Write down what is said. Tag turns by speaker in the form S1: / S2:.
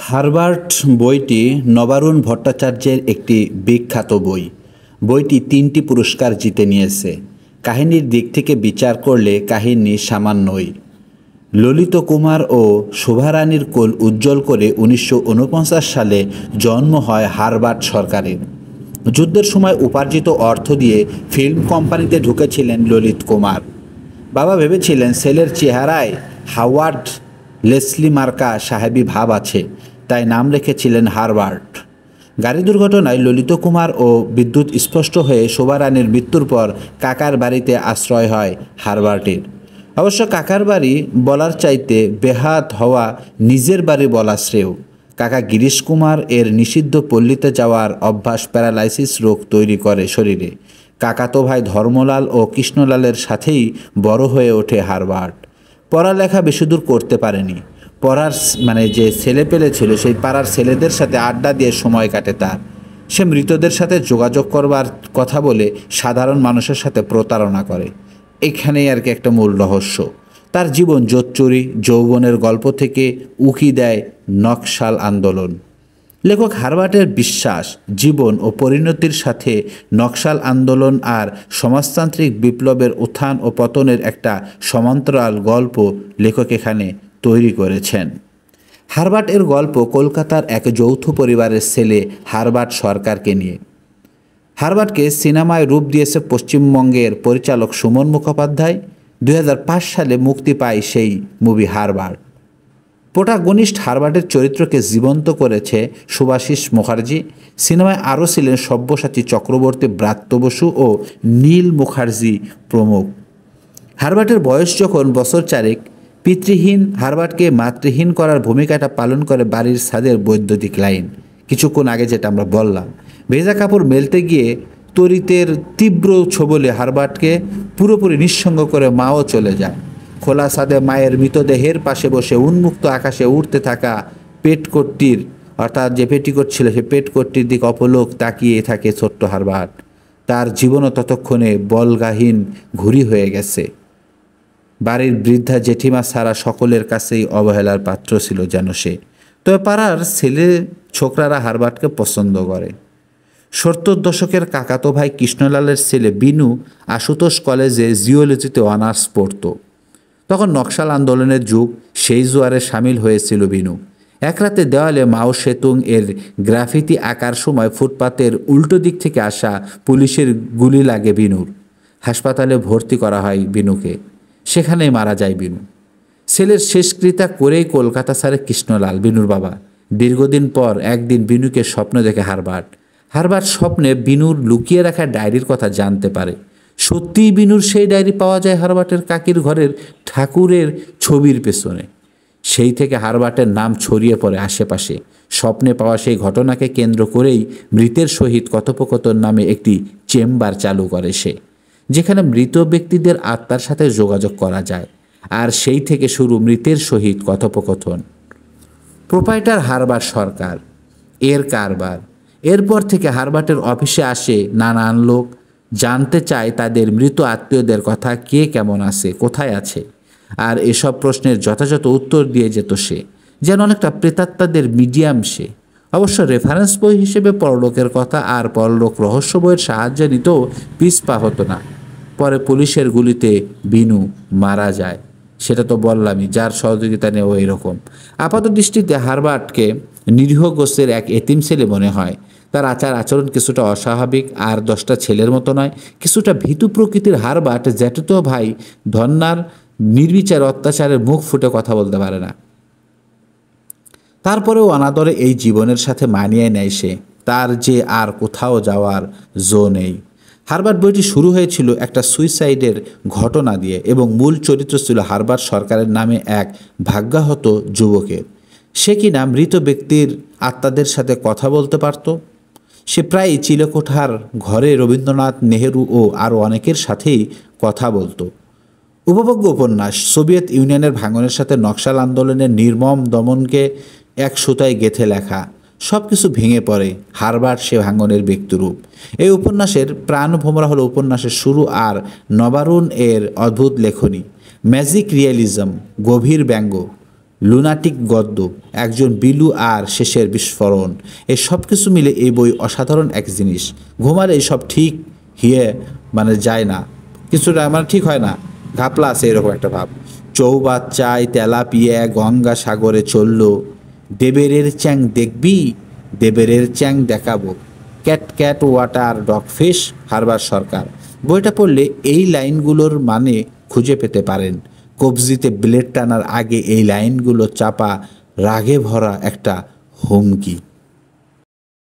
S1: Herbert বইটি নবারুণ ভট্টাচার্যের একটি বিখ্যাত বই। বইটি 3টি পুরস্কার জিতে নিয়েছে। কাহিনীর দিক থেকে বিচার করলে কাহিনী সামান্যই। ললিত কুমার ও শোভারানীর কোল উজ্জ্বল করে 1949 সালে জন্ম হয় হারবার্ট সরকারের। যুদ্ধের সময় উপার্জিত অর্থ দিয়ে ফিল্ম কোম্পানিতে ঢুকেছিলেন ললিত কুমার। বাবা ভেবেছিলেন ছেলের চেহারায় হাওয়ার্ড লেসলি মার্কা সাহেবী ভাব আছে, তাই নাম রেখেছিলেন হারবার্ট। গাড়ি দুর্ঘটনায় ললিত কুমার ও বিদ্যুৎ স্পষ্ট হয়ে শোভারানীর মৃত্যুর পর কাকার বাড়িতে আশ্রয় হয় হারবার্টের। অবশ্য কাকার বাড়ি বলার চাইতে বেহাত হওয়া নিজের বাড়ি বলা শ্রেয়। কাকা গিরিশ কুমার এর নিষিদ্ধ পল্লীতে যাওয়ার অভ্যাস প্যারালাইসিস রোগ তৈরি করে শরীরে। কাকাতো ভাই ধর্মলাল ও কৃষ্ণলালের সাথেই বড় হয়ে ওঠে হারবার্ট। পড়ালেখা বেশিদূর করতে পারেনি। পড়ার যে ছেলেপেলে ছিল সেই পাড়ার ছেলেদের সাথে আড্ডা দিয়ে সময় কাটে তার। সে মৃতদের সাথে যোগাযোগ করবার কথা বলে সাধারণ মানুষের সাথে প্রতারণা করে। এখানেই আর কি একটা মূল রহস্য। তার জীবন জোচ্চুরি যৌবনের গল্প থেকে উকি দেয় নকশাল আন্দোলন। লেখক হারবার্টের বিশ্বাস জীবন ও পরিণতির সাথে নকশাল আন্দোলন আর সমাজতান্ত্রিক বিপ্লবের উত্থান ও পতনের একটা সমান্তরাল গল্প লেখক এখানে তৈরি করেছেন। হারবার্ট এর গল্প কলকাতার এক যৌথ পরিবারের ছেলে হারবার্ট সরকারকে নিয়ে। হারবার্টকে সিনেমায় রূপ দিয়েছে পশ্চিমবঙ্গের পরিচালক সুমন মুখোপাধ্যায়। 2005 সালে মুক্তি পায় সেই মুভি হারবার্ট। প্রোটাগনিস্ট হারবার্টের চরিত্রকে জীবন্ত করেছে শুভাশিস মুখার্জি। সিনেমায় আরও ছিলেন সব্যসাচী চক্রবর্তী, ব্রাত্য বসু ও নীল মুখার্জি প্রমুখ। হারবার্টের বয়স যখন বছর 4, পিতৃহীন হারবার্টকে মাতৃহীন করার ভূমিকাটা পালন করে বাড়ির ছাদের বৈদ্যুতিক লাইন। কিছুক্ষণ আগে যেটা আমরা বললাম, ভেজা কাপড় মেলতে গিয়ে তড়িতের তীব্র ছোবলে হারবার্টকে পুরোপুরি নিঃসঙ্গ করে মাও চলে যায়। খোলা ছাদে মায়ের মৃতদেহের পাশে বসে উন্মুক্ত আকাশে উঠতে থাকা পেটকোটটির অর্থাৎ যে পেটিকোট ছিল সে পেটকোটটির দিকে অপলোক তাকিয়ে থাকে ছোট্ট হারবার্ট। তার জীবনও ততক্ষণে বলগাহীন ঘুরি হয়ে গেছে। বাড়ির বৃদ্ধা জেঠিমা ছাড়া সকলের কাছেই অবহেলার পাত্র ছিল যেন সে। তবে পাড়ার ছেলে ছোকরারা হারবার্টকে পছন্দ করে। 70 দশকের কাকাতো ভাই কৃষ্ণলালের ছেলে বিনু আশুতোষ কলেজে জিওলজিতে অনার্স পড়ত। তখন নকশাল আন্দোলনের যুগ, সেই জোয়ারে সামিল হয়েছিল বিনু। এক রাতে দেওয়ালে মাও সেতুং এর গ্রাফিতি আঁকার সময় ফুটপাতের উল্টো দিক থেকে আসা পুলিশের গুলি লাগে বিনুর। হাসপাতালে ভর্তি করা হয় বিনুকে। সেখানেই মারা যায় বিনু। ছেলের শেষকৃত্যা করেই কলকাতা ছাড়ে কৃষ্ণলাল, বিনুর বাবা। দীর্ঘদিন পর একদিন বিনুকে স্বপ্ন দেখে হারবার্ট। হারবার্ট স্বপ্নে বিনুর লুকিয়ে রাখা ডায়েরির কথা জানতে পারে। সত্যিই বিনুর সেই ডায়েরি পাওয়া যায় হারবার্টের কাকির ঘরের ঠাকুরের ছবির পেছনে। সেই থেকে হারবার্টের নাম ছড়িয়ে পড়ে আশেপাশে। স্বপ্নে পাওয়া সেই ঘটনাকে কেন্দ্র করেই মৃতের সহিত কথোপকথন নামে একটি চেম্বার চালু করে সে, যেখানে মৃত ব্যক্তিদের আত্মার সাথে যোগাযোগ করা যায়। আর সেই থেকে শুরু মৃতের সহিত কথোপকথন। প্রোপাইটার হারবার্ট সরকার, এর কারবার। এরপর থেকে হারবার্টের অফিসে আসে নানান লোক, জানতে চায় তাদের মৃত আত্মীয়দের কথা, কে কেমন আছে, কোথায় আছে। আর এসব প্রশ্নের যথাযথ উত্তর দিয়ে যেত সে, যেন অনেকটা প্রেতাত্মাদের মিডিয়াম সে। অবশ্য রেফারেন্স বই হিসেবে পরলোকের কথা আর পরলোক রহস্য বইয়ের সাহায্য নিতেও পিছপা হতো না। পরে পুলিশের গুলিতে বিনু মারা যায়, সেটা তো বললামই, যার সহযোগিতা নেও এরকম। আপাত দৃষ্টিতে হারবার্টকে নিরীহ গোছের এক এতিম ছেলে মনে হয়। তার আচার আচরণ কিছুটা অস্বাভাবিক, আর 10টা ছেলের মতো নয়। কিছুটা ভীতু প্রকৃতির হারবার্ট জ্যাঠতো ভাই ধন্যার নির্বিচার অত্যাচারের মুখ ফুটে কথা বলতে পারে না। তারপরেও অনাদরে এই জীবনের সাথে মানিয়ে নেয় সে। তার যে আর কোথাও যাওয়ার জো নেই। হারবার্ট বইটি শুরু হয়েছিল একটা সুইসাইডের ঘটনা দিয়ে, এবং মূল চরিত্র ছিল হারবার্ট সরকারের নামে এক ভাগ্যাহত যুবকের। সে কিনা মৃত ব্যক্তির আত্মাদের সাথে কথা বলতে পারত। সে প্রায়ই চিলেকোঠার ঘরে রবীন্দ্রনাথ, নেহেরু ও আরও অনেকের সাথেই কথা বলতো। উপভোগ্য উপন্যাস। সোভিয়েত ইউনিয়নের ভাঙনের সাথে নকশাল আন্দোলনের নির্মম দমনকে এক সুতায় গেঁথে লেখা। সব কিছু ভেঙে পড়ে। হারবার্ট সে ভাঙনের ব্যক্তিরূপ। এই উপন্যাসের প্রাণভোমরা হলো উপন্যাসের শুরু আর নবারুণ এর অদ্ভুত লেখনী। ম্যাজিক রিয়েলিজম, গভীর ব্যঙ্গ, লুনাটিক গদ্য, একজন বিলু আর শেষের বিস্ফোরণ, এই সব কিছু মিলে এই বই অসাধারণ এক জিনিস। ঘুমালে এইসব ঠিক হিয়ে মানে যায় না, কিছুটা মানে ঠিক হয় না, ঘাপলা আছে এরকম একটা ভাব। চৌবাচ্চায় তেলাপিয়া গঙ্গা সাগরে চলল, দেবেরের চ্যাং দেখবি, দেবেরের চ্যাং দেখাবো, cat cat water dogfish harbour Sarkar. বইটা পড়লে এই লাইনগুলোর মানে খুঁজে পেতে পারেন। কবজিতে ব্লেড টানার আগে এই লাইনগুলো চাপা রাগে ভরা একটা হুমকি।